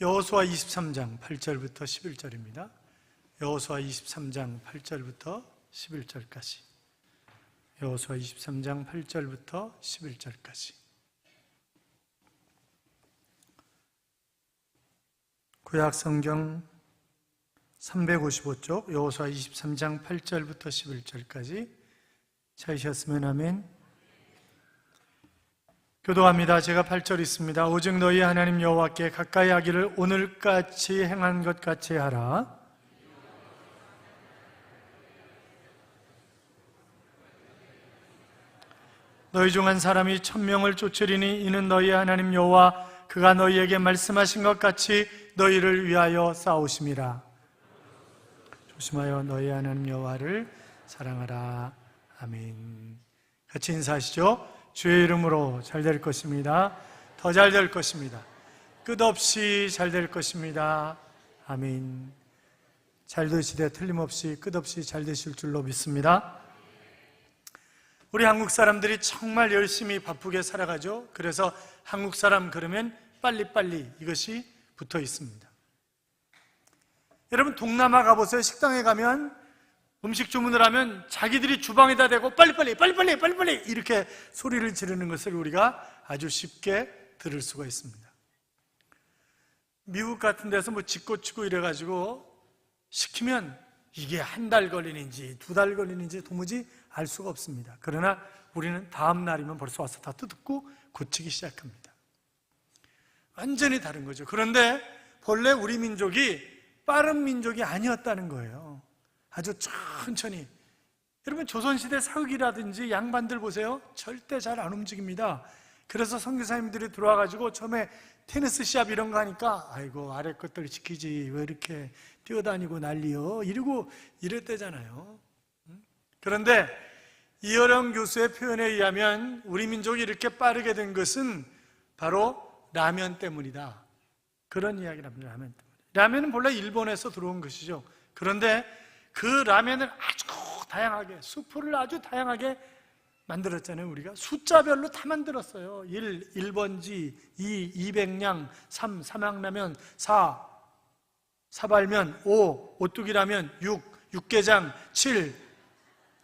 여호수아 23장 8절부터 11절입니다. 여호수아 23장 8절부터 11절까지. 여호수아 23장 8절부터 11절까지. 구약 성경 355쪽 여호수아 23장 8절부터 11절까지 찾으셨으면 아멘. 교도합니다. 제가 8절 있습니다. 오직 너희 하나님 여호와께 가까이 하기를 오늘같이 행한 것 같이 하라. 너희 중 한 사람이 1000명을 쫓으리니 이는 너희 하나님 여호와 그가 너희에게 말씀하신 것 같이 너희를 위하여 싸우심이라. 조심하여 너희 하나님 여호와를 사랑하라. 아멘. 같이 인사하시죠. 주의 이름으로 잘 될 것입니다. 더 잘 될 것입니다. 끝없이 잘 될 것입니다. 아멘. 잘 되시되 틀림없이 끝없이 잘 되실 줄로 믿습니다. 우리 한국 사람들이 정말 열심히 바쁘게 살아가죠. 그래서 한국 사람 그러면 빨리빨리 이것이 붙어 있습니다. 여러분 동남아 가보세요. 식당에 가면 음식 주문을 하면 자기들이 주방에다 대고 빨리빨리 이렇게 소리를 지르는 것을 우리가 아주 쉽게 들을 수가 있습니다. 미국 같은 데서 뭐 짓고치고 이래가지고 시키면 이게 한 달 걸리는지 2달 걸리는지 도무지 알 수가 없습니다. 그러나 우리는 다음 날이면 벌써 와서 다 뜯고 고치기 시작합니다. 완전히 다른 거죠. 그런데 본래 우리 민족이 빠른 민족이 아니었다는 거예요. 아주 천천히. 여러분 조선시대 사극이라든지 양반들 보세요. 절대 잘 안 움직입니다. 그래서 선교사님들이 들어와가지고 처음에 테니스 시합 이런 거 하니까 아이고 아래 것들 지키지 왜 이렇게 뛰어다니고 난리요 이러고 이랬대잖아요. 그런데 이어령 교수의 표현에 의하면 우리 민족이 이렇게 빠르게 된 것은 바로 라면 때문이다. 그런 이야기를 합니다. 라면 때문에. 라면은 본래 일본에서 들어온 것이죠. 그런데 그 라면을 아주 다양하게, 수프를 아주 다양하게 만들었잖아요. 우리가 숫자별로 다 만들었어요. 1, 1번지, 2, 200냥, 3, 삼양라면, 4, 사발면, 5, 오뚜기라면, 6, 육개장, 7,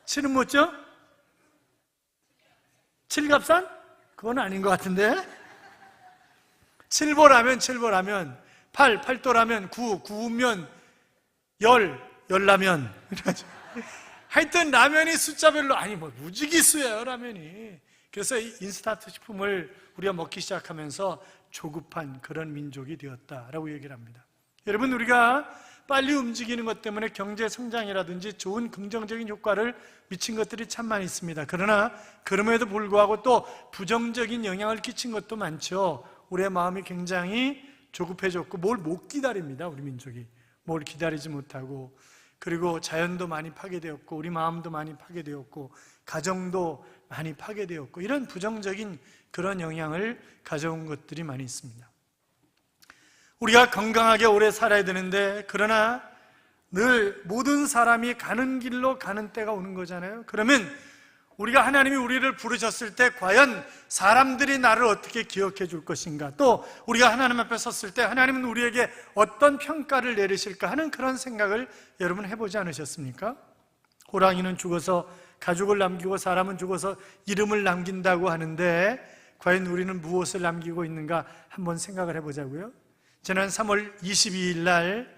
7은 뭐죠? 7갑산? 그건 아닌 것 같은데 7보라면 8, 8도라면 9, 9면 10, 열라면. 하여튼 라면이 숫자별로 아니 뭐 무지기수예요 라면이. 그래서 이 인스턴트 식품을 우리가 먹기 시작하면서 조급한 그런 민족이 되었다라고 얘기를 합니다. 여러분 우리가 빨리 움직이는 것 때문에 경제 성장이라든지 좋은 긍정적인 효과를 미친 것들이 참 많이 있습니다. 그러나 그럼에도 불구하고 또 부정적인 영향을 끼친 것도 많죠. 우리의 마음이 굉장히 조급해졌고 뭘 못 기다립니다. 우리 민족이 뭘 기다리지 못하고, 그리고 자연도 많이 파괴되었고 우리 마음도 많이 파괴되었고 가정도 많이 파괴되었고 이런 부정적인 그런 영향을 가져온 것들이 많이 있습니다. 우리가 건강하게 오래 살아야 되는데 그러나 늘 모든 사람이 가는 길로 가는 때가 오는 거잖아요. 그러면 우리가 하나님이 우리를 부르셨을 때 과연 사람들이 나를 어떻게 기억해 줄 것인가, 또 우리가 하나님 앞에 섰을 때 하나님은 우리에게 어떤 평가를 내리실까 하는 그런 생각을 여러분 해보지 않으셨습니까? 호랑이는 죽어서 가죽을 남기고 사람은 죽어서 이름을 남긴다고 하는데 과연 우리는 무엇을 남기고 있는가 한번 생각을 해보자고요. 지난 3월 22일 날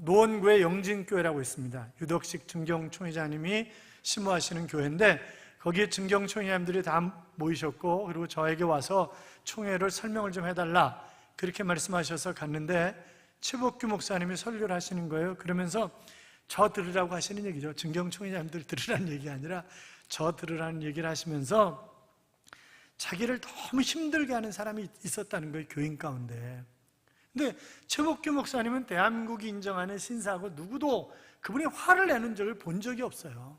노원구의 영진교회라고 있습니다. 유덕식 증경총회장님이 심호하시는 교회인데 거기에 증경총회장님들이 다 모이셨고 그리고 저에게 와서 총회를 설명을 좀 해달라 그렇게 말씀하셔서 갔는데 최복규 목사님이 설교를 하시는 거예요. 그러면서 저 들으라고 하시는 얘기죠. 증경총회장님들 들으라는 얘기 아니라 저 들으라는 얘기를 하시면서 자기를 너무 힘들게 하는 사람이 있었다는 거예요. 교인 가운데. 근데 최복규 목사님은 대한민국이 인정하는 신사고 누구도 그분이 화를 내는 적을 본 적이 없어요.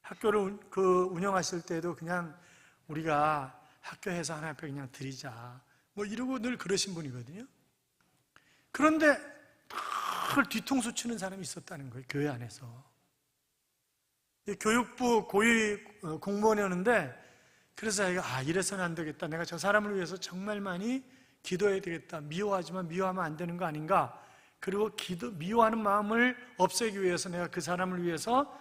학교를 운영하실 때도 그냥 우리가 학교에서 하나님 앞에 그냥 드리자 뭐 이러고 늘 그러신 분이거든요. 그런데 늘 뒤통수 치는 사람이 있었다는 거예요. 교회 안에서. 교육부 고위 공무원이었는데 그래서 자기가 이래서는 안 되겠다. 내가 저 사람을 위해서 정말 많이 기도해야 되겠다. 미워하지만 미워하면 안 되는 거 아닌가? 그리고 미워하는 마음을 없애기 위해서 내가 그 사람을 위해서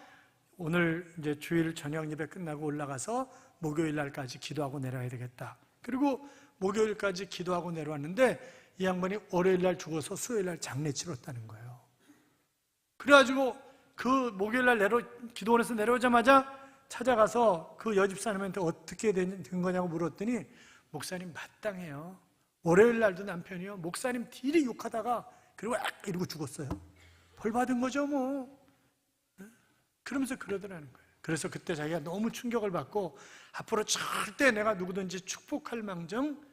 오늘 이제 주일 저녁 예배 끝나고 올라가서 목요일 날까지 기도하고 내려와야 되겠다. 그리고 목요일까지 기도하고 내려왔는데 이 양반이 월요일 날 죽어서 수요일 날 장례 치렀다는 거예요. 그래가지고 그 목요일 날 기도원에서 내려오자마자 찾아가서 그 여집사님한테 어떻게 된 거냐고 물었더니 목사님 마땅해요. 월요일 날도 남편이요. 목사님 딜이 욕하다가 그리고 이러고 죽었어요. 벌 받은 거죠 뭐. 그러면서 그러더라는 거예요. 그래서 그때 자기가 너무 충격을 받고 앞으로 절대 내가 누구든지 축복할 망정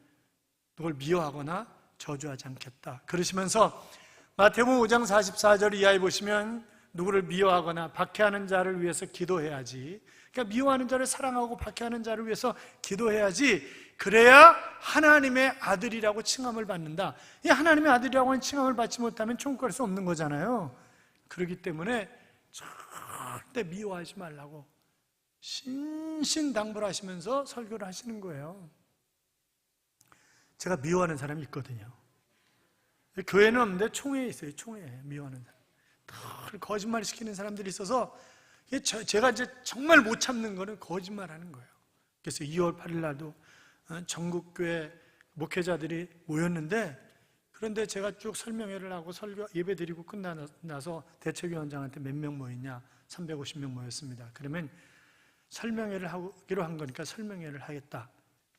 누굴 미워하거나 저주하지 않겠다. 그러시면서 마태복음 5장 44절 이하에 보시면 누구를 미워하거나 박해하는 자를 위해서 기도해야지. 그러니까 미워하는 자를 사랑하고 박해하는 자를 위해서 기도해야지. 그래야 하나님의 아들이라고 칭함을 받는다. 이 하나님의 아들이라고 하는 칭함을 받지 못하면 천국 갈 수 없는 거잖아요. 그렇기 때문에 절대 미워하지 말라고 신신당부하시면서 설교를 하시는 거예요. 제가 미워하는 사람이 있거든요. 교회는 없는데 총회에 있어요. 총회에 미워하는 사람. 늘 거짓말 시키는 사람들이 있어서 제가 이제 정말 못 참는 거는 거짓말하는 거예요. 그래서 2월 8일 날도 전국교회 목회자들이 모였는데, 그런데 제가 쭉 설명회를 하고 설교 예배 드리고 끝나서 대책위원장한테 몇 명 모였냐? 350명 모였습니다. 그러면 설명회를 하기로 한 거니까 설명회를 하겠다.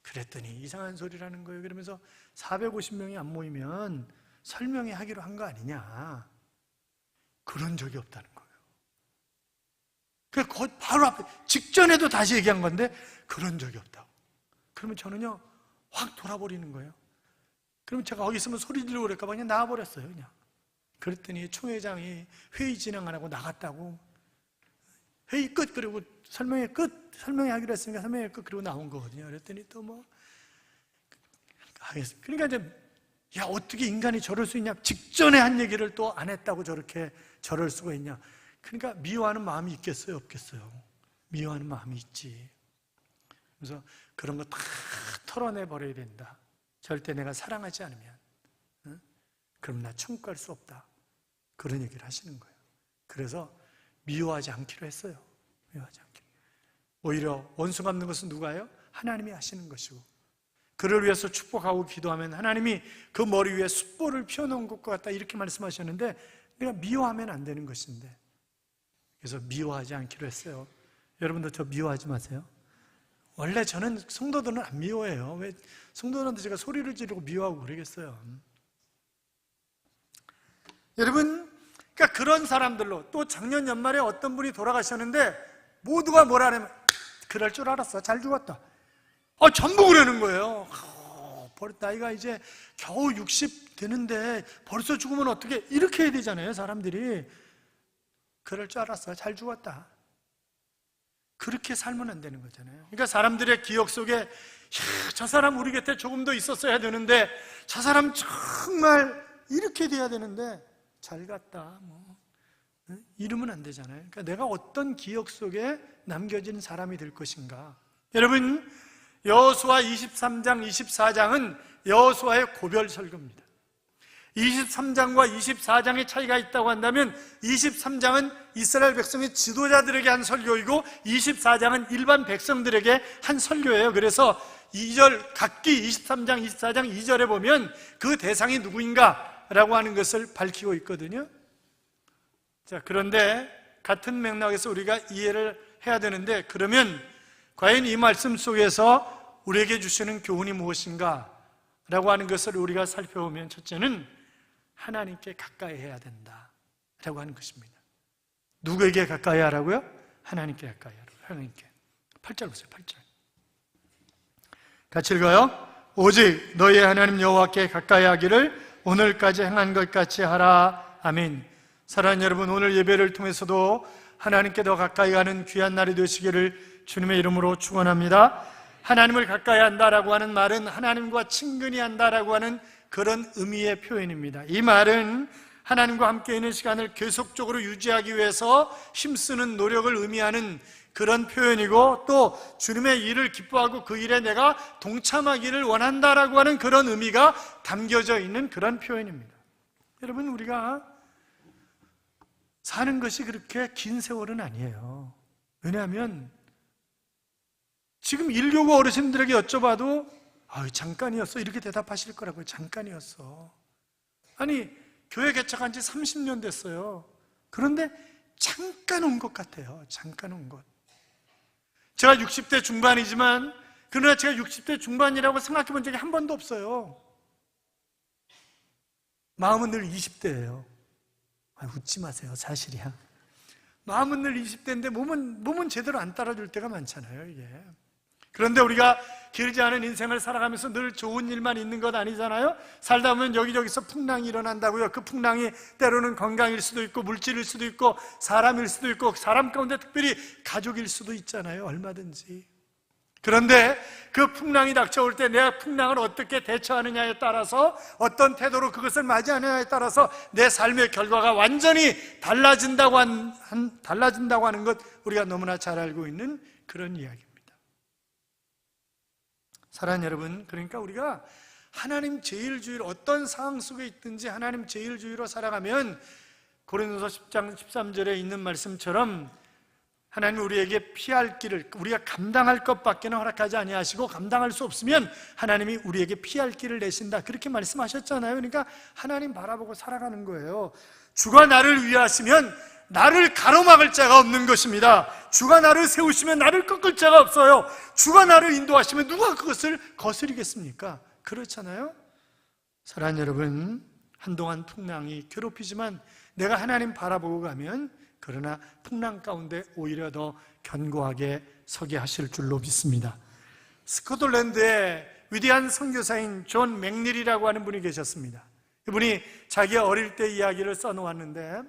그랬더니 이상한 소리를 하는 거예요. 그러면서 450명이 안 모이면 설명회 하기로 한 거 아니냐? 그런 적이 없다는 거예요. 그 바로 앞에 직전에도 다시 얘기한 건데 그런 적이 없다고. 그러면 저는요 확 돌아버리는 거예요. 그러면 제가 거기 있으면 소리 지르고 그럴까 봐 그냥 나와버렸어요. 그냥. 그랬더니 총회장이 회의 진행 안 하고 나갔다고. 회의 끝. 그리고 설명회 끝. 설명회 하기로 했으니까 설명회 끝. 그리고 나온 거거든요. 그랬더니 또 뭐 하겠습니다. 그러니까 이제 어떻게 인간이 저럴 수 있냐? 직전에 한 얘기를 또 안 했다고 저렇게 저럴 수가 있냐? 그러니까 미워하는 마음이 있겠어요? 없겠어요? 미워하는 마음이 있지. 그래서 그런 거 다 털어내 버려야 된다. 절대 내가 사랑하지 않으면 그럼 나 천국 갈 수 없다. 그런 얘기를 하시는 거예요. 그래서 미워하지 않기로 했어요. 미워하지 않기로. 오히려 원수 갚는 것은 누가요? 하나님이 하시는 것이고, 그를 위해서 축복하고 기도하면 하나님이 그 머리 위에 숯불을 피워놓은 것 같다 이렇게 말씀하셨는데, 내가 미워하면 안 되는 것인데, 그래서 미워하지 않기로 했어요. 여러분도 저 미워하지 마세요. 원래 저는 성도들은 안 미워해요. 왜 성도들한테 제가 소리를 지르고 미워하고 그러겠어요. 여러분, 그러니까 그런 사람들로, 또 작년 연말에 어떤 분이 돌아가셨는데 모두가 뭐라 하냐면 그럴 줄 알았어. 잘 죽었다. 전부 그러는 거예요. 나이가 이제 겨우 60 되는데 벌써 죽으면 어떻게, 이렇게 해야 되잖아요. 사람들이. 그럴 줄 알았어. 잘 죽었다. 그렇게 살면 안 되는 거잖아요. 그러니까 사람들의 기억 속에 저 사람 우리 곁에 조금 더 있었어야 되는데, 저 사람 정말 이렇게 돼야 되는데 잘 갔다 뭐 이러면 안 되잖아요. 그러니까 내가 어떤 기억 속에 남겨진 사람이 될 것인가. 여러분, 여호수아 23장 24장은 여호수아의 고별 설교입니다. 23장과 24장의 차이가 있다고 한다면 23장은 이스라엘 백성의 지도자들에게 한 설교이고 24장은 일반 백성들에게 한 설교예요. 그래서 2절 각기 23장, 24장 2절에 보면 그 대상이 누구인가 라고 하는 것을 밝히고 있거든요. 자, 그런데 같은 맥락에서 우리가 이해를 해야 되는데, 그러면 과연 이 말씀 속에서 우리에게 주시는 교훈이 무엇인가 라고 하는 것을 우리가 살펴보면, 첫째는 하나님께 가까이 해야 된다 라고 하는 것입니다. 누구에게 가까이 하라고요? 하나님께 가까이 하라고요. 하나님께. 8절 보세요. 8절 같이 읽어요. 오직 너희 하나님 여호와께 가까이 하기를 오늘까지 행한 것 같이 하라. 아멘. 사랑하는 여러분, 오늘 예배를 통해서도 하나님께 더 가까이 가는 귀한 날이 되시기를 주님의 이름으로 축원합니다. 하나님을 가까이 한다라고 하는 말은 하나님과 친근히 한다라고 하는 그런 의미의 표현입니다. 이 말은 하나님과 함께 있는 시간을 계속적으로 유지하기 위해서 힘쓰는 노력을 의미하는 그런 표현이고, 또 주님의 일을 기뻐하고 그 일에 내가 동참하기를 원한다라고 하는 그런 의미가 담겨져 있는 그런 표현입니다. 여러분, 우리가 사는 것이 그렇게 긴 세월은 아니에요. 왜냐하면 지금 1교구 어르신들에게 여쭤봐도 잠깐이었어 이렇게 대답하실 거라고요. 잠깐이었어. 아니, 교회 개척한 지 30년 됐어요. 그런데 잠깐 온 것 같아요. 잠깐 온 것. 제가 60대 중반이지만, 그러나 제가 60대 중반이라고 생각해 본 적이 한 번도 없어요. 마음은 늘 20대예요. 웃지 마세요. 사실이야. 마음은 늘 20대인데 몸은 제대로 안 따라줄 때가 많잖아요, 이게. 그런데 우리가 길지 않은 인생을 살아가면서 늘 좋은 일만 있는 것 아니잖아요. 살다 보면 여기저기서 풍랑이 일어난다고요. 그 풍랑이 때로는 건강일 수도 있고 물질일 수도 있고 사람일 수도 있고, 사람 가운데 특별히 가족일 수도 있잖아요. 얼마든지. 그런데 그 풍랑이 닥쳐올 때 내가 풍랑을 어떻게 대처하느냐에 따라서, 어떤 태도로 그것을 맞이하느냐에 따라서 내 삶의 결과가 완전히 달라진다고 하는 것, 우리가 너무나 잘 알고 있는 그런 이야기입니다. 사랑하는 여러분, 그러니까 우리가 하나님 제일주의로, 어떤 상황 속에 있든지 하나님 제일주의로 살아가면, 고린도서 10장 13절에 있는 말씀처럼 하나님 우리에게 피할 길을, 우리가 감당할 것밖에는 허락하지 아니하시고 감당할 수 없으면 하나님이 우리에게 피할 길을 내신다, 그렇게 말씀하셨잖아요. 그러니까 하나님 바라보고 살아가는 거예요. 주가 나를 위하시면 나를 가로막을 자가 없는 것입니다. 주가 나를 세우시면 나를 꺾을 자가 없어요. 주가 나를 인도하시면 누가 그것을 거스리겠습니까? 그렇잖아요. 사랑하는 여러분, 한동안 풍랑이 괴롭히지만 내가 하나님 바라보고 가면, 그러나 풍랑 가운데 오히려 더 견고하게 서게 하실 줄로 믿습니다. 스코틀랜드의 위대한 선교사인 존 맥닐이라고 하는 분이 계셨습니다. 이분이 자기 어릴 때 이야기를 써놓았는데,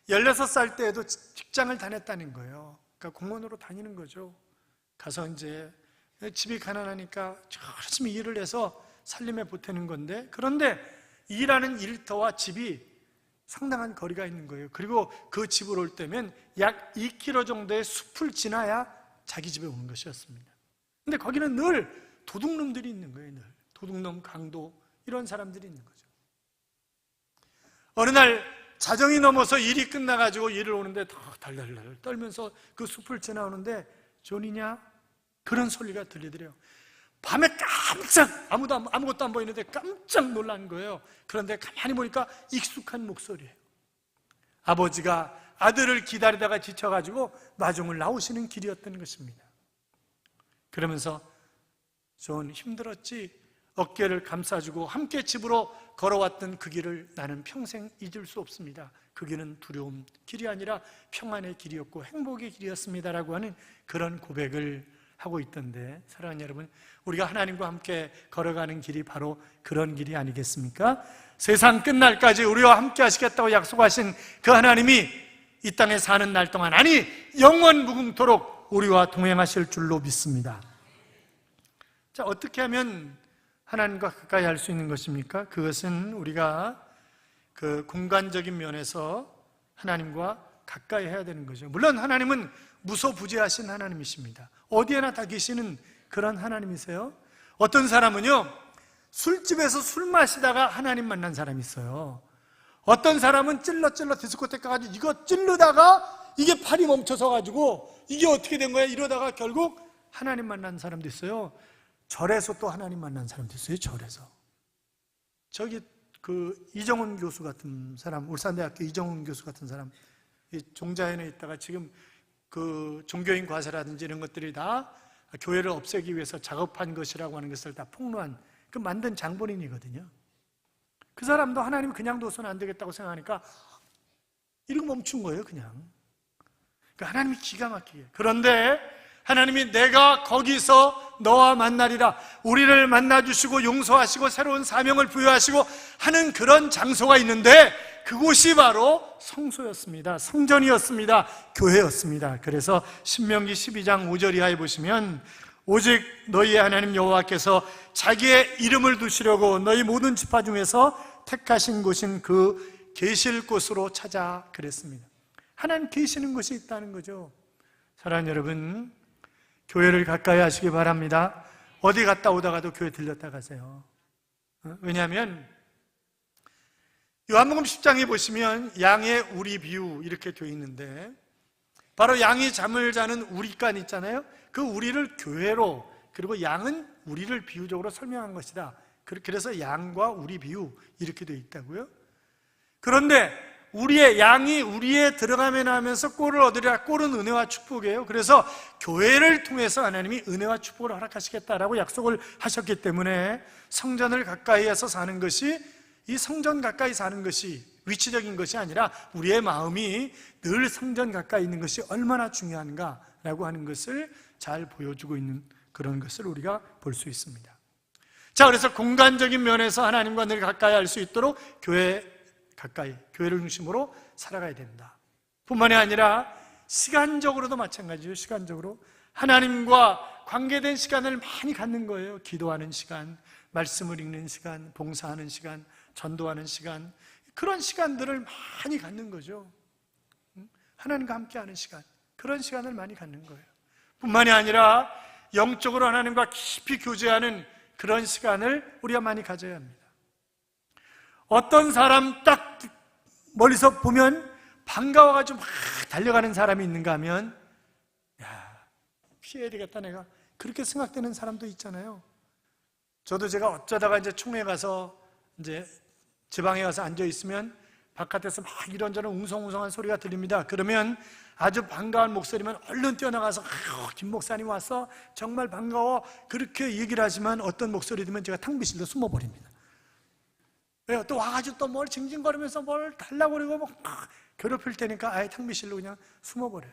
16살 때에도 직장을 다녔다는 거예요. 그러니까 공무원으로 다니는 거죠. 가서 이제 집이 가난하니까 열심히 일을 해서 살림에 보태는 건데, 그런데 일하는 일터와 집이 상당한 거리가 있는 거예요. 그리고 그 집으로 올 때면 약 2km 정도의 숲을 지나야 자기 집에 오는 것이었습니다. 근데 거기는 늘 도둑놈들이 있는 거예요. 늘 도둑놈, 강도, 이런 사람들이 있는 거죠. 어느 날 자정이 넘어서 일이 끝나가지고 일을 오는데 더 달달달 떨면서 그 숲을 지나오는데, 존이냐? 그런 소리가 들리더래요. 밤에 깜짝, 아무것도 안 보이는데 깜짝 놀란 거예요. 그런데 가만히 보니까 익숙한 목소리예요. 아버지가 아들을 기다리다가 지쳐가지고 마중을 나오시는 길이었던 것입니다. 그러면서 존, 힘들었지? 어깨를 감싸주고 함께 집으로 걸어왔던 그 길을 나는 평생 잊을 수 없습니다. 그 길은 두려움 길이 아니라 평안의 길이었고 행복의 길이었습니다라고 하는 그런 고백을 하고 있던데, 사랑하는 여러분, 우리가 하나님과 함께 걸어가는 길이 바로 그런 길이 아니겠습니까? 세상 끝날까지 우리와 함께 하시겠다고 약속하신 그 하나님이 이 땅에 사는 날 동안, 아니 영원 무궁토록 우리와 동행하실 줄로 믿습니다. 자, 어떻게 하면 하나님과 가까이 할 수 있는 것입니까? 그것은 우리가 그 공간적인 면에서 하나님과 가까이 해야 되는 거죠. 물론 하나님은 무소부재하신 하나님이십니다. 어디에나 다 계시는 그런 하나님이세요. 어떤 사람은요, 술집에서 술 마시다가 하나님 만난 사람이 있어요. 어떤 사람은 찔러 디스코테크 가가지고 이거 찔르다가 이게 팔이 멈춰서 가지고 이게 어떻게 된 거야 이러다가 결국 하나님 만난 사람도 있어요. 절에서 또 하나님 만난 사람도 있어요. 절에서. 저기 그 이정훈 교수 같은 사람, 울산대학교 이정훈 교수 같은 사람, 종자연에 있다가 지금 그 종교인 과세라든지 이런 것들이 다 교회를 없애기 위해서 작업한 것이라고 하는 것을 다 폭로한 그 만든 장본인이거든요. 그 사람도 하나님이 그냥 둬서는 안 되겠다고 생각하니까 이러고 멈춘 거예요, 그냥. 그러니까 하나님이 기가 막히게. 그런데 하나님이 내가 거기서 너와 만나리라, 우리를 만나주시고 용서하시고 새로운 사명을 부여하시고 하는 그런 장소가 있는데, 그곳이 바로 성소였습니다. 성전이었습니다. 교회였습니다. 그래서 신명기 12장 5절 이하에 보시면, 오직 너희의 하나님 여호와께서 자기의 이름을 두시려고 너희 모든 지파 중에서 택하신 곳인 그 계실 곳으로 찾아 그랬습니다. 하나님 계시는 곳이 있다는 거죠. 사랑하는 여러분, 교회를 가까이 하시기 바랍니다. 어디 갔다 오다가도 교회 들렸다 가세요. 왜냐하면 요한복음 10장에 보시면 양의 우리 비유 이렇게 되어 있는데, 바로 양이 잠을 자는 우리간 있잖아요. 그 우리를 교회로, 그리고 양은 우리를 비유적으로 설명한 것이다. 그래서 양과 우리 비유 이렇게 되어 있다고요. 그런데 우리의 양이 우리에 들어가면 하면서 꼴을 얻으리라. 꼴은 은혜와 축복이에요. 그래서 교회를 통해서 하나님이 은혜와 축복을 허락하시겠다라고 약속을 하셨기 때문에 성전을 가까이 해서 사는 것이, 이 성전 가까이 사는 것이 위치적인 것이 아니라 우리의 마음이 늘 성전 가까이 있는 것이 얼마나 중요한가라고 하는 것을 잘 보여주고 있는 그런 것을 우리가 볼 수 있습니다. 자, 그래서 공간적인 면에서 하나님과 늘 가까이 할 수 있도록 교회 가까이, 교회를 중심으로 살아가야 된다. 뿐만이 아니라 시간적으로도 마찬가지예요. 시간적으로 하나님과 관계된 시간을 많이 갖는 거예요. 기도하는 시간, 말씀을 읽는 시간, 봉사하는 시간, 전도하는 시간, 그런 시간들을 많이 갖는 거죠. 하나님과 함께하는 시간, 그런 시간을 많이 갖는 거예요. 뿐만이 아니라 영적으로 하나님과 깊이 교제하는 그런 시간을 우리가 많이 가져야 합니다. 어떤 사람 딱 멀리서 보면 반가워가지고 막 달려가는 사람이 있는가 하면, 야, 피해야 되겠다 내가, 그렇게 생각되는 사람도 있잖아요. 저도 제가 어쩌다가 이제 총회 가서 이제 지방에 가서 앉아 있으면 바깥에서 막 이런저런 웅성웅성한 소리가 들립니다. 그러면 아주 반가운 목소리면 얼른 뛰어나가서 김 목사님 왔어? 정말 반가워. 그렇게 얘기를 하지만 어떤 목소리 들으면 제가 탕비실로 숨어버립니다. 왜요? 또 와가지고 또 뭘 징징거리면서 뭘 달라고 그러고 막 괴롭힐 테니까 아예 탕비실로 그냥 숨어버려요.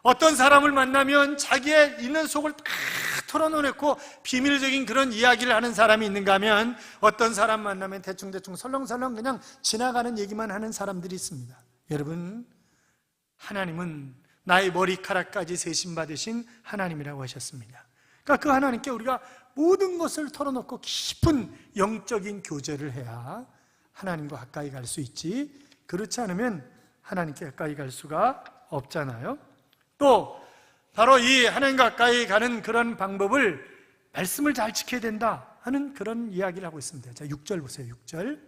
어떤 사람을 만나면 자기의 있는 속을 다 털어놓고 비밀적인 그런 이야기를 하는 사람이 있는가 하면, 어떤 사람 만나면 대충대충 설렁설렁 그냥 지나가는 얘기만 하는 사람들이 있습니다. 여러분, 하나님은 나의 머리카락까지 세심받으신 하나님이라고 하셨습니다. 그러니까 그 하나님께 우리가 모든 것을 털어놓고 깊은 영적인 교제를 해야 하나님과 가까이 갈 수 있지, 그렇지 않으면 하나님께 가까이 갈 수가 없잖아요. 또 바로 이 하나님과 가까이 가는 그런 방법을, 말씀을 잘 지켜야 된다 하는 그런 이야기를 하고 있습니다. 자, 6절 보세요. 6절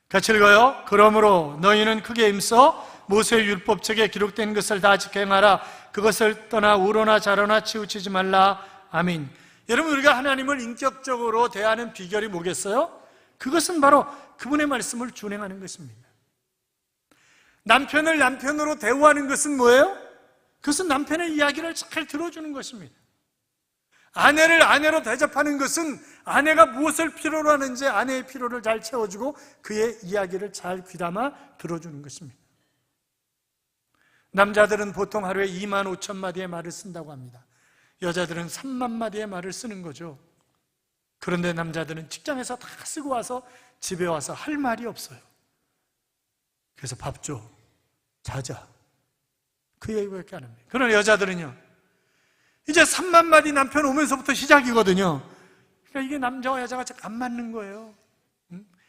같이 읽어요. 그러므로 너희는 크게 힘써 모세의 율법책에 기록된 것을 다 지켜 행하라. 그것을 떠나 우로나 좌로나 치우치지 말라. 아멘. 여러분, 우리가 하나님을 인격적으로 대하는 비결이 뭐겠어요? 그것은 바로 그분의 말씀을 준행하는 것입니다. 남편을 남편으로 대우하는 것은 뭐예요? 그것은 남편의 이야기를 잘 들어주는 것입니다. 아내를 아내로 대접하는 것은 아내가 무엇을 필요로 하는지 아내의 필요를 잘 채워주고 그의 이야기를 잘 귀담아 들어주는 것입니다. 남자들은 보통 하루에 2만 5천 마디의 말을 쓴다고 합니다. 여자들은 3만 마디의 말을 쓰는 거죠. 그런데 남자들은 직장에서 다 쓰고 와서 집에 와서 할 말이 없어요. 그래서 밥 줘, 자자, 그 얘기밖에 안 합니다. 그러나 여자들은요, 이제 3만 마디 남편 오면서부터 시작이거든요. 그러니까 이게 남자와 여자가 안 맞는 거예요.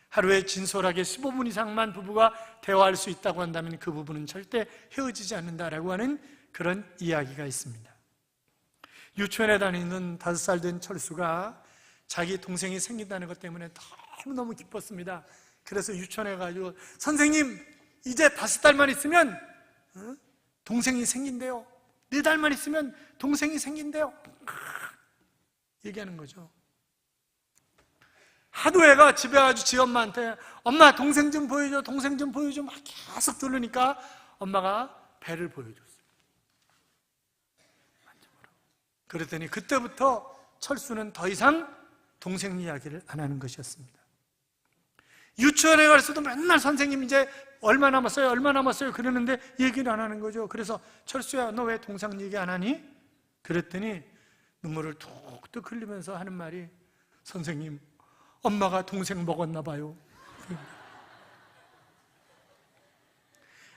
하루에 진솔하게 15분 이상만 부부가 대화할 수 있다고 한다면 그 부부는 절대 헤어지지 않는다라고 하는 그런 이야기가 있습니다. 유치원에 다니는 5살 된 철수가 자기 동생이 생긴다는 것 때문에 너무너무 기뻤습니다. 그래서 유치원에 가지고 선생님, 이제 5달만 있으면 동생이 생긴대요. 4달만 있으면 동생이 생긴대요. 얘기하는 거죠. 하도 애가 집에 가지고 지 엄마한테 엄마 동생 좀 보여줘, 동생 좀 보여줘 막 계속 들으니까 엄마가 배를 보여줬어요. 그랬더니 그때부터 철수는 더 이상 동생 이야기를 안 하는 것이었습니다. 유치원에 갈수도 맨날 선생님 이제 얼마 남았어요? 얼마 남았어요? 그러는데 얘기를 안 하는 거죠. 그래서 철수야, 너 왜 동생 얘기 안 하니? 그랬더니 눈물을 툭툭 흘리면서 하는 말이, 선생님, 엄마가 동생 먹었나 봐요.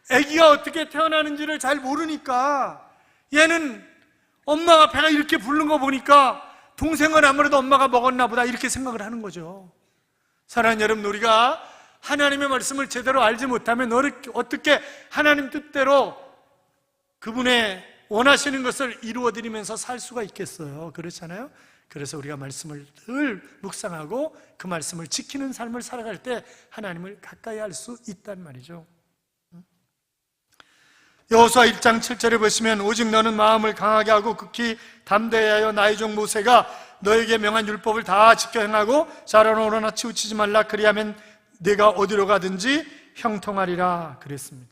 아기가 어떻게 태어나는지를 잘 모르니까 얘는 엄마가 배가 이렇게 부른 거 보니까 동생은 아무래도 엄마가 먹었나 보다 이렇게 생각을 하는 거죠. 사랑하는 여러분, 우리가 하나님의 말씀을 제대로 알지 못하면 어떻게 하나님 뜻대로 그분의 원하시는 것을 이루어드리면서 살 수가 있겠어요? 그렇잖아요? 그래서 우리가 말씀을 늘 묵상하고 그 말씀을 지키는 삶을 살아갈 때 하나님을 가까이 할 수 있단 말이죠. 여호수아 1장 7절에 보시면 오직 너는 마음을 강하게 하고 극히 담대히 하여 나의 종 모세가 너에게 명한 율법을 다 지켜 행하고 좌로나 우로나 치우치지 말라. 그리하면 네가 어디로 가든지 형통하리라 그랬습니다.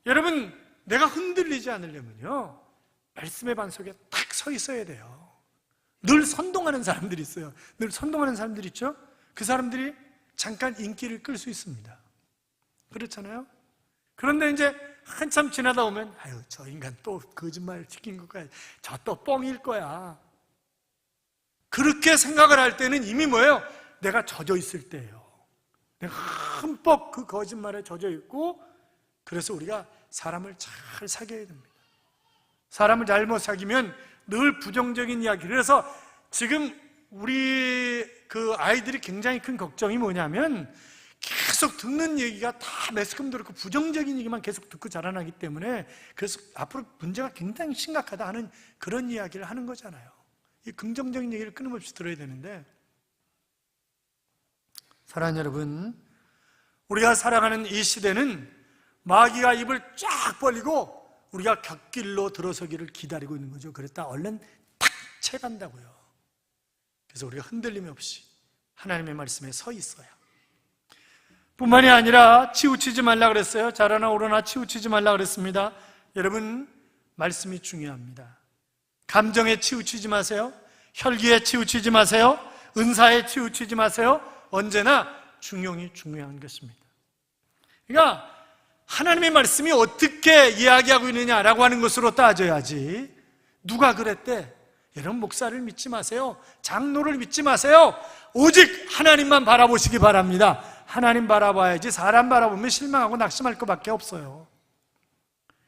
여러분, 내가 흔들리지 않으려면요, 말씀의 반석에 딱 서 있어야 돼요. 늘 선동하는 사람들이 있어요. 늘 선동하는 사람들이 있죠? 그 사람들이 잠깐 인기를 끌 수 있습니다. 그렇잖아요? 그런데 이제 한참 지나다 보면 아유, 저 인간 또 거짓말 시킨 것까, 저 또 뻥일 거야. 그렇게 생각을 할 때는 이미 뭐예요? 내가 젖어 있을 때예요. 내가 흠뻑 그 거짓말에 젖어 있고, 그래서 우리가 사람을 잘 사귀어야 됩니다. 사람을 잘못 사귀면 늘 부정적인 이야기. 그래서 지금 우리 그 아이들이 굉장히 큰 걱정이 뭐냐면 계속 듣는 얘기가 다 매스컴도 그렇고 부정적인 얘기만 계속 듣고 자라나기 때문에, 그래서 앞으로 문제가 굉장히 심각하다 하는 그런 이야기를 하는 거잖아요. 이 긍정적인 얘기를 끊임없이 들어야 되는데, 사랑하는 여러분, 우리가 살아가는 이 시대는 마귀가 입을 쫙 벌리고 우리가 곁길로 들어서기를 기다리고 있는 거죠. 그랬다 얼른 탁 채간다고요. 그래서 우리가 흔들림 없이 하나님의 말씀에 서 있어야, 뿐만이 아니라 치우치지 말라 그랬어요. 좌로나 우로나 치우치지 말라 그랬습니다. 여러분, 말씀이 중요합니다. 감정에 치우치지 마세요. 혈기에 치우치지 마세요. 은사에 치우치지 마세요. 언제나 중용이 중요한 것입니다. 그러니까 하나님의 말씀이 어떻게 이야기하고 있느냐라고 하는 것으로 따져야지. 누가 그랬대? 여러분, 목사를 믿지 마세요. 장로를 믿지 마세요. 오직 하나님만 바라보시기 바랍니다. 하나님 바라봐야지 사람 바라보면 실망하고 낙심할 것밖에 없어요.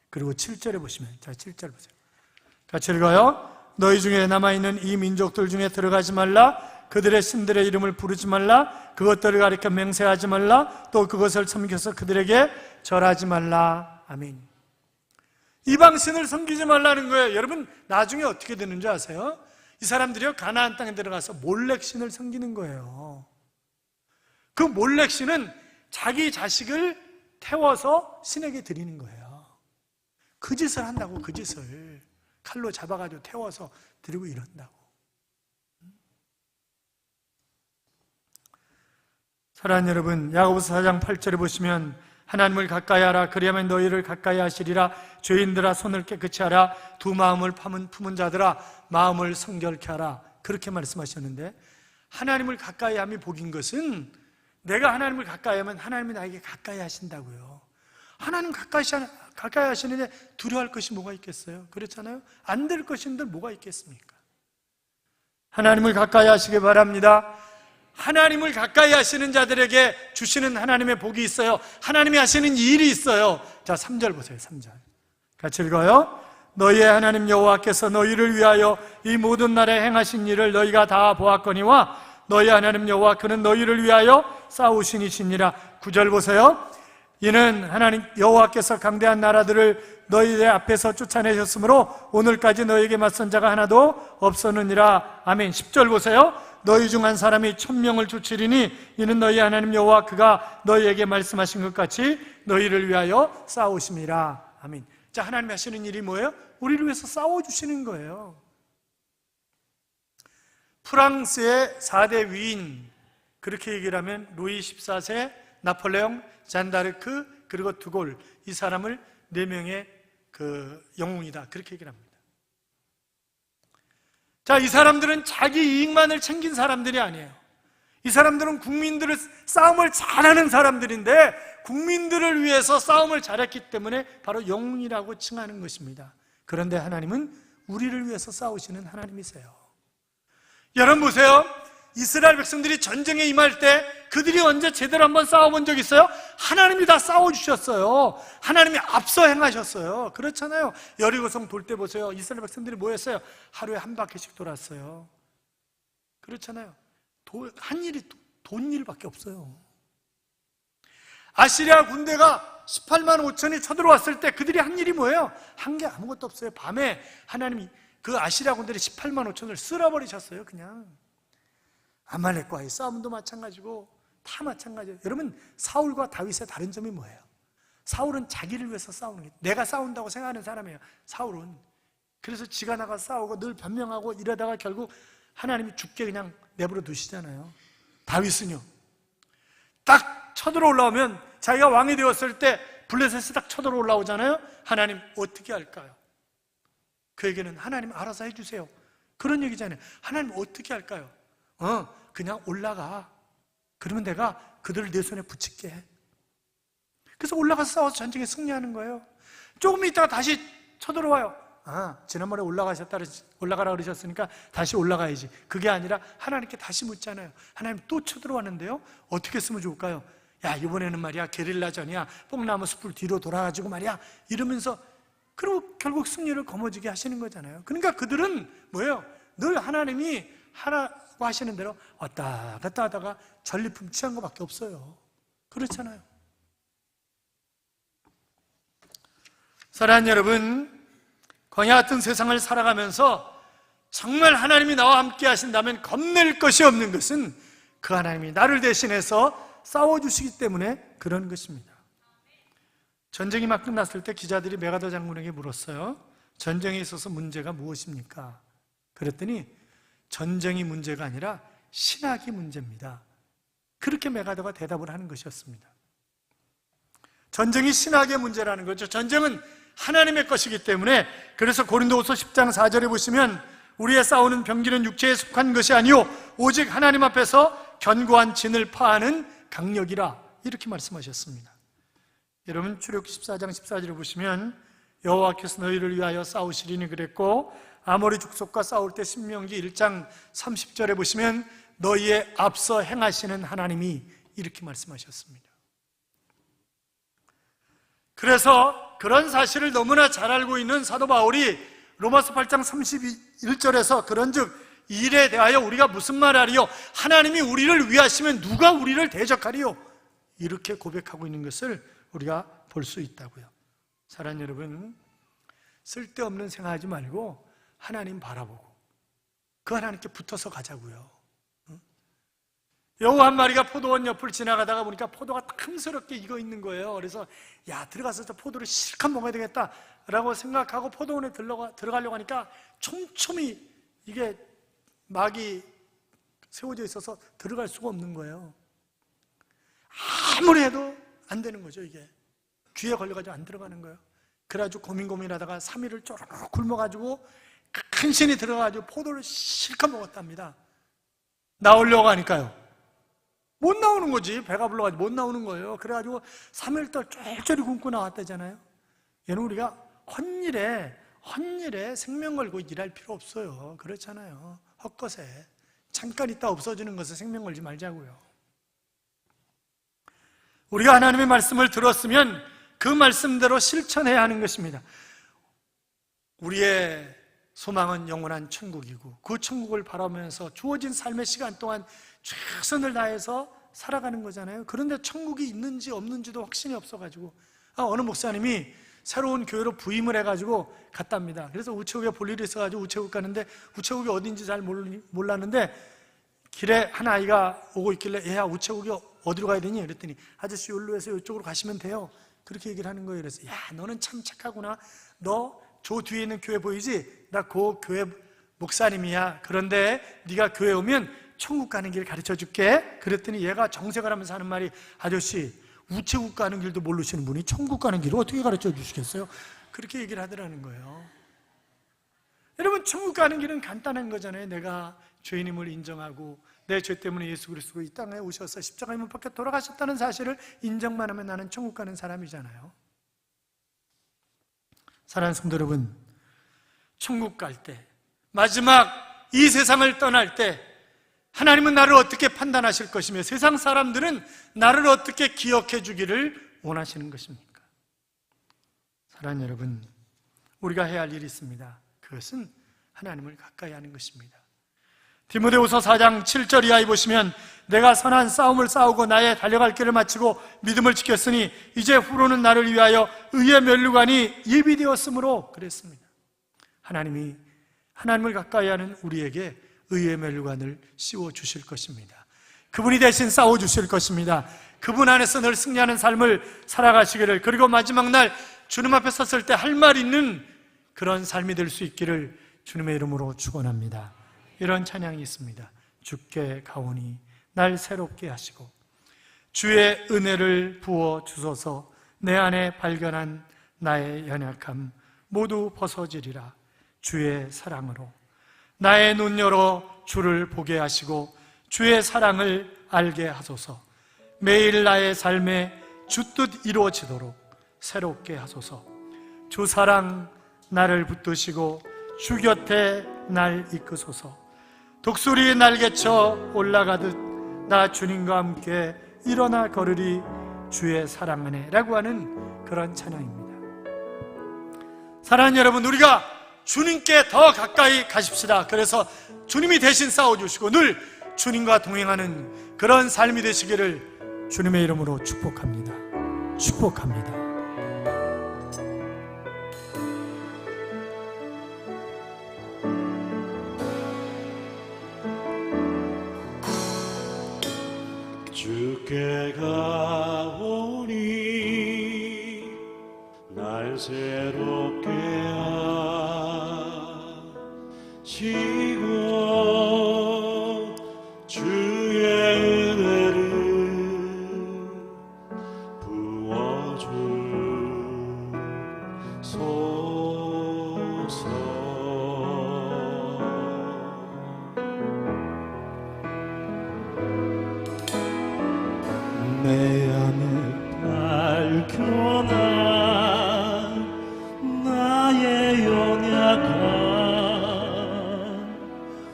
그리고 7절에 보시면, 자, 7절 보세요. 같이 읽어요. 너희 중에 남아있는 이 민족들 중에 들어가지 말라. 그들의 신들의 이름을 부르지 말라. 그것들을 가리켜 맹세하지 말라. 또 그것을 섬겨서 그들에게 절하지 말라. 아멘. 이방신을 섬기지 말라는 거예요. 여러분, 나중에 어떻게 되는지 아세요? 이 사람들이요, 가나안 땅에 들어가서 몰렉신을 섬기는 거예요. 그 몰렉신은 자기 자식을 태워서 신에게 드리는 거예요. 그 짓을 한다고. 그 짓을 칼로 잡아가지고 태워서 드리고 이런다고. 사랑하는 여러분, 야고보서 4장 8절에 보시면 하나님을 가까이 하라. 그리하면 너희를 가까이 하시리라. 죄인들아, 손을 깨끗이 하라. 두 마음을 품은 자들아, 마음을 성결케 하라. 그렇게 말씀하셨는데, 하나님을 가까이 함이 복인 것은 내가 하나님을 가까이 하면 하나님이 나에게 가까이 하신다고요. 하나님 가까이 하시는데 두려워할 것이 뭐가 있겠어요? 그렇잖아요? 안 될 것인데 뭐가 있겠습니까? 하나님을 가까이 하시기 바랍니다. 하나님을 가까이 하시는 자들에게 주시는 하나님의 복이 있어요. 하나님이 하시는 일이 있어요. 자, 3절 보세요. 3절 같이 읽어요. 너희의 하나님 여호와께서 너희를 위하여 이 모든 날에 행하신 일을 너희가 다 보았거니와 너희 하나님 여호와 그는 너희를 위하여 싸우신 이시니라. 9절 보세요. 이는 하나님 여호와께서 강대한 나라들을 너희의 앞에서 쫓아내셨으므로 오늘까지 너희에게 맞선 자가 하나도 없었느니라. 아멘. 10절 보세요. 너희 중 한 사람이 1000명을 쫓으리니 이는 너희 하나님 여호와 그가 너희에게 말씀하신 것 같이 너희를 위하여 싸우심이라. 아멘. 자, 하나님이 하시는 일이 뭐예요? 우리를 위해서 싸워주시는 거예요. 프랑스의 4대 위인, 그렇게 얘기를 하면 루이 14세, 나폴레옹, 잔다르크, 그리고 드골, 이 사람을 4명의 그 영웅이다, 그렇게 얘기를 합니다. 자, 이 사람들은 자기 이익만을 챙긴 사람들이 아니에요. 이 사람들은 국민들을 싸움을 잘하는 사람들인데 국민들을 위해서 싸움을 잘했기 때문에 바로 영웅이라고 칭하는 것입니다. 그런데 하나님은 우리를 위해서 싸우시는 하나님이세요. 여러분 보세요. 이스라엘 백성들이 전쟁에 임할 때 그들이 언제 제대로 한번 싸워본 적 있어요? 하나님이 다 싸워주셨어요. 하나님이 앞서 행하셨어요. 그렇잖아요. 여리고성 돌 때 보세요. 이스라엘 백성들이 뭐 했어요? 하루에 한 바퀴씩 돌았어요. 그렇잖아요. 한 일이 돈 일밖에 없어요. 아시리아 군대가 18만 5천이 쳐들어왔을 때 그들이 한 일이 뭐예요? 한 게 아무것도 없어요. 밤에 하나님이 그 아시리아 군대를 18만 5천을 쓸어버리셨어요. 그냥 아말렉과의 싸움도 마찬가지고 다 마찬가지예요. 여러분, 사울과 다윗의 다른 점이 뭐예요? 사울은 자기를 위해서 싸우는 게, 내가 싸운다고 생각하는 사람이에요. 사울은 그래서 지가 나가 싸우고 늘 변명하고 이러다가 결국 하나님이 죽게 그냥 내버려 두시잖아요. 다윗은요, 딱 쳐들어 올라오면, 자기가 왕이 되었을 때 블레셋이 딱 쳐들어 올라오잖아요. 하나님 어떻게 할까요? 그에게는 하나님 알아서 해주세요, 그런 얘기잖아요. 하나님 어떻게 할까요? 그냥 올라가. 그러면 내가 그들을 내 손에 붙일게. 그래서 올라가서 싸워서 전쟁에 승리하는 거예요. 조금 있다가 다시 쳐들어와요. 지난번에 올라가라 그러셨으니까 다시 올라가야지. 그게 아니라 하나님께 다시 묻잖아요. 하나님 또 쳐들어왔는데요, 어떻게 했으면 좋을까요? 야, 이번에는 말이야 게릴라전이야, 뽕나무 숲을 뒤로 돌아가지고 말이야, 이러면서 그리고 결국 승리를 거머쥐게 하시는 거잖아요. 그러니까 그들은 뭐예요? 늘 하나님이 하라고 하시는 대로 왔다 갔다 하다가 전리품 취한 것밖에 없어요. 그렇잖아요. 사랑하는 여러분, 광야 같은 세상을 살아가면서 정말 하나님이 나와 함께 하신다면 겁낼 것이 없는 것은 그 하나님이 나를 대신해서 싸워주시기 때문에 그런 것입니다. 전쟁이 막 끝났을 때 기자들이 메가더 장군에게 물었어요. 전쟁에 있어서 문제가 무엇입니까? 그랬더니 전쟁이 문제가 아니라 신학이 문제입니다. 그렇게 메가더가 대답을 하는 것이었습니다. 전쟁이 신학의 문제라는 거죠. 전쟁은 하나님의 것이기 때문에, 그래서 고린도후서 10장 4절에 보시면 우리의 싸우는 병기는 육체에 속한 것이 아니요 오직 하나님 앞에서 견고한 진을 파하는 강력이라, 이렇게 말씀하셨습니다. 여러분, 출애굽기 14장 14절에 보시면 여호와께서 너희를 위하여 싸우시리니 그랬고, 아모리 족속과 싸울 때 신명기 1장 30절에 보시면 너희의 앞서 행하시는 하나님이, 이렇게 말씀하셨습니다. 그래서 그런 사실을 너무나 잘 알고 있는 사도 바울이 로마서 8장 31절에서 그런즉 일에 대하여 우리가 무슨 말하리요? 하나님이 우리를 위하시면 누가 우리를 대적하리요? 이렇게 고백하고 있는 것을 우리가 볼 수 있다고요. 사랑하는 여러분, 쓸데없는 생각하지 말고 하나님 바라보고 그 하나님께 붙어서 가자고요. 여우 한 마리가 포도원 옆을 지나가다가 보니까 포도가 탐스럽게 익어 있는 거예요. 그래서 야, 들어가서 저 포도를 실컷 먹어야 되겠다라고 생각하고 포도원에 들어가려고 하니까 촘촘히 이게 막이 세워져 있어서 들어갈 수가 없는 거예요. 아무리 해도 안 되는 거죠. 이게 귀에 걸려가지고 안 들어가는 거예요. 그래가지고 고민하다가 3일을 쪼르륵 굶어가지고 간신히 들어가가지고 포도를 실컷 먹었답니다. 나오려고 하니까요, 못 나오는 거지. 배가 불러가지고 못 나오는 거예요. 그래가지고 3일 동안 쫄쫄이 굶고 나왔다잖아요. 얘는 우리가 헛일에 생명 걸고 일할 필요 없어요. 그렇잖아요. 헛것에 잠깐 있다 없어지는 것에 생명 걸지 말자고요. 우리가 하나님의 말씀을 들었으면 그 말씀대로 실천해야 하는 것입니다. 우리의 소망은 영원한 천국이고, 그 천국을 바라보면서 주어진 삶의 시간 동안 최선을 다해서 살아가는 거잖아요. 그런데 천국이 있는지 없는지도 확신이 없어가지고 어느 목사님이 새로운 교회로 부임을 해가지고 갔답니다. 그래서 우체국에 볼 일이 있어가지고 우체국 가는데 우체국이 어딘지 잘 몰랐는데 길에 한 아이가 오고 있길래 얘야, 우체국이 어디로 가야 되니? 그랬더니 아저씨 여기로 해서 이쪽으로 가시면 돼요, 그렇게 얘기를 하는 거예요. 그래서 야, 너는 참 착하구나. 너 저 뒤에 있는 교회 보이지? 나 그 교회 목사님이야. 그런데 네가 교회 오면 천국 가는 길 가르쳐 줄게. 그랬더니 얘가 정색을 하면서 하는 말이, 아저씨 우체국 가는 길도 모르시는 분이 천국 가는 길을 어떻게 가르쳐 주시겠어요? 그렇게 얘기를 하더라는 거예요. 여러분, 천국 가는 길은 간단한 거잖아요. 내가 죄인임을 인정하고 내 죄 때문에 예수 그리스도가 이 땅에 오셔서 십자가에 못 박혀 돌아가셨다는 사실을 인정만 하면 나는 천국 가는 사람이잖아요. 사랑하는 성도 여러분, 천국 갈 때, 마지막 이 세상을 떠날 때 하나님은 나를 어떻게 판단하실 것이며 세상 사람들은 나를 어떻게 기억해 주기를 원하시는 것입니까? 사랑하는 여러분, 우리가 해야 할 일이 있습니다. 그것은 하나님을 가까이 하는 것입니다. 디모데후서 4장 7절 이하에 보시면 내가 선한 싸움을 싸우고 나의 달려갈 길을 마치고 믿음을 지켰으니 이제 후로는 나를 위하여 의의 면류관이 예비되었으므로 그랬습니다. 하나님을 가까이 하는 우리에게 의의 면류관을 씌워 주실 것입니다. 그분이 대신 싸워 주실 것입니다. 그분 안에서 늘 승리하는 삶을 살아가시기를, 그리고 마지막 날 주님 앞에 섰을 때 할 말 있는 그런 삶이 될 수 있기를 주님의 이름으로 축원합니다. 이런 찬양이 있습니다. 주께 가오니 날 새롭게 하시고 주의 은혜를 부어 주소서. 내 안에 발견한 나의 연약함 모두 벗어지리라. 주의 사랑으로 나의 눈 열어 주를 보게 하시고 주의 사랑을 알게 하소서. 매일 나의 삶에 주 뜻 이루어지도록 새롭게 하소서. 주 사랑 나를 붙드시고 주 곁에 날 이끄소서. 독수리 날개쳐 올라가듯 나 주님과 함께 일어나 걸으리. 주의 사랑 안에 라고 하는 그런 찬양입니다. 사랑하는 여러분, 우리가 주님께 더 가까이 가십시다. 그래서 주님이 대신 싸워주시고 늘 주님과 동행하는 그런 삶이 되시기를 주님의 이름으로 축복합니다. 축복합니다. 주께 가오니 날 새롭게 하시고 주의 은혜를 부어주소서. 내 안에 밝혀난 나의 연약함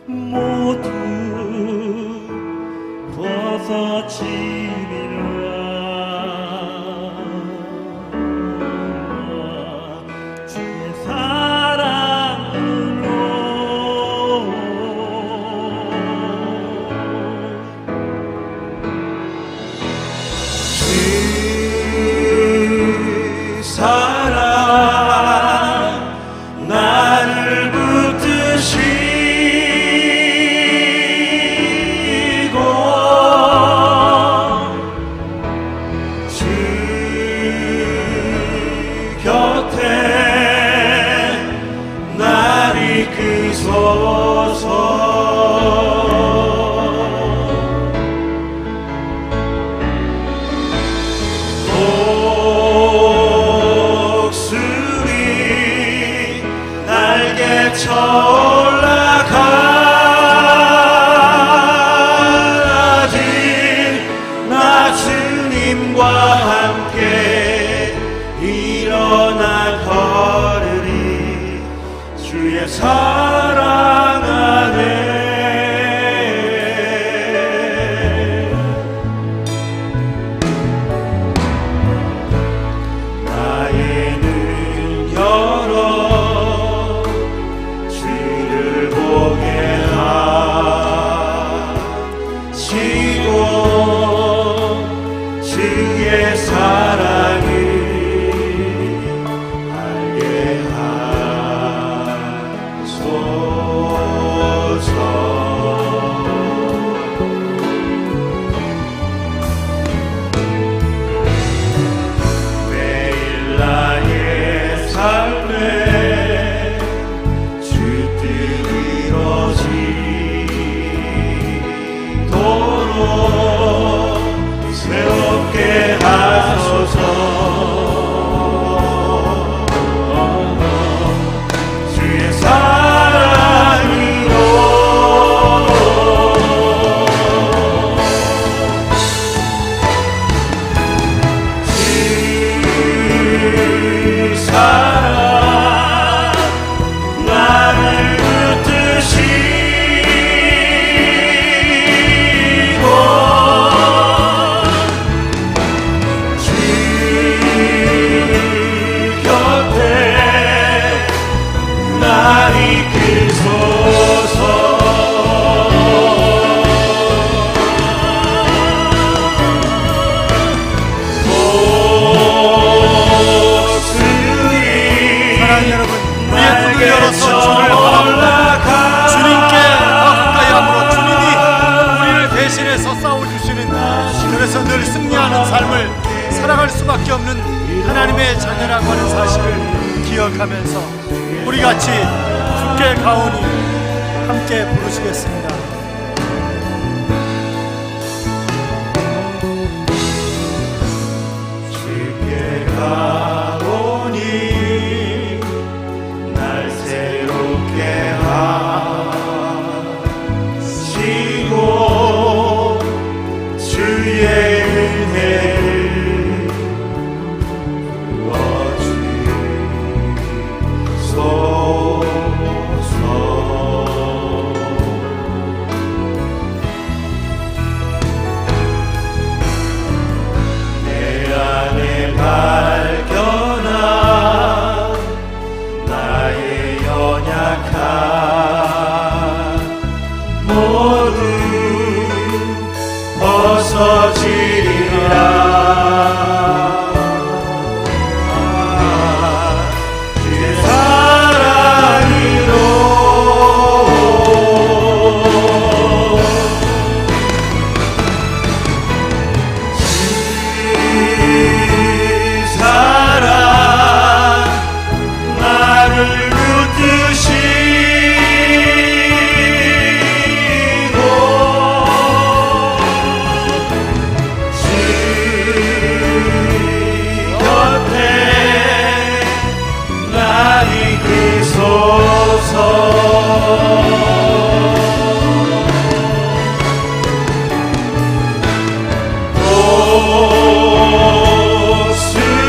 모두 벗어지리라. 주의 사랑으로 사랑 나를 붙드시고 살아갈 수밖에 없는 하나님의 자녀라고 하는 사실을 기억하면서 우리 같이 주께 가오니 함께 부르시겠습니다. 주께 가오니 날 새롭게 하시고 주의 은혜를 부어주소서. 내 안에 발견한 나의 연약함 모두 벗어지리라. 주의 사랑으로 주 사랑 나를 붙드시고 곁에 날 이끄소서.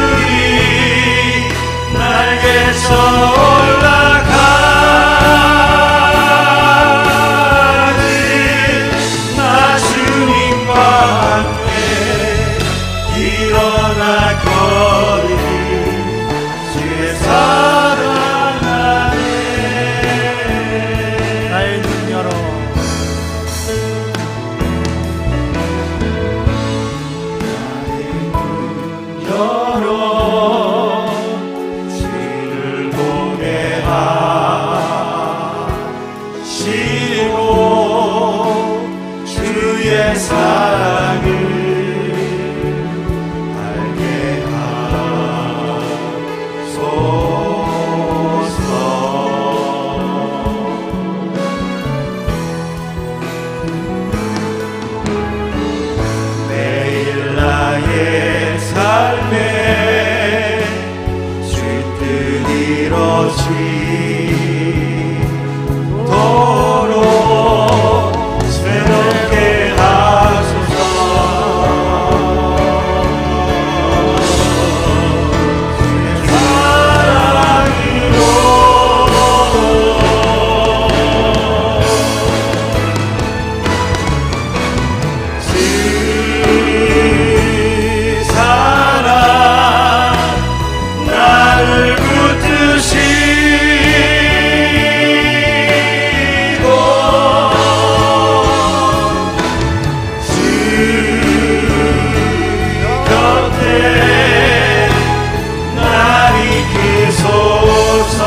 고수리 날개쳐 올라가는 나 주님과 함께 일어나 걸으리. 주의 사랑 안에 나의 눈 열어 열어 주를 보게 하시고 주의 사랑을 알게 하소서. 매일 나의 삶에 주 뜻 이루어지도록 새롭게 하소서. 주의 사랑으로 주 사랑 나를 붙드시고 주 곁에 날 이끄소서.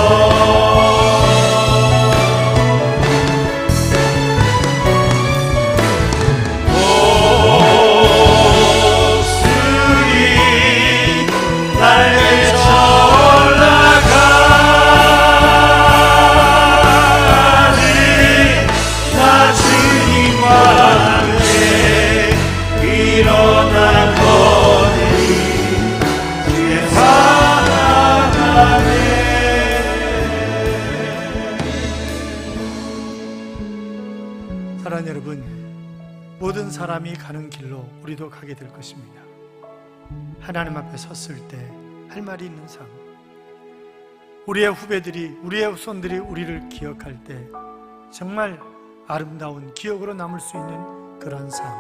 고수리 날개쳐 올라가는 나 주님과 함께 일어나 거니 주의 사랑 안에. 사랑하는 여러분, 모든 사람이 가는 길로 우리도 가게 될 것입니다. 하나님 앞에 섰을 때 할 말이 있는 삶, 우리의 후배들이, 우리의 후손들이 우리를 기억할 때 정말 아름다운 기억으로 남을 수 있는 그런 삶,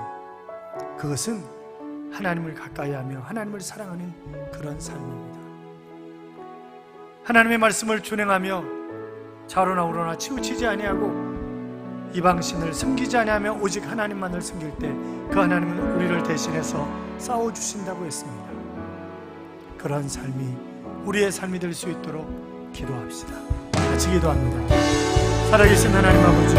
그것은 하나님을 가까이 하며 하나님을 사랑하는 그런 삶입니다. 하나님의 말씀을 준행하며 좌로나 우로나 치우치지 아니하고 이방신을 섬기지 아니하며 오직 하나님만을 섬길 때 그 하나님은 우리를 대신해서 싸워주신다고 했습니다. 그러한 삶이 우리의 삶이 될 수 있도록 기도합시다. 같이 기도합니다. 살아계신 하나님 아버지,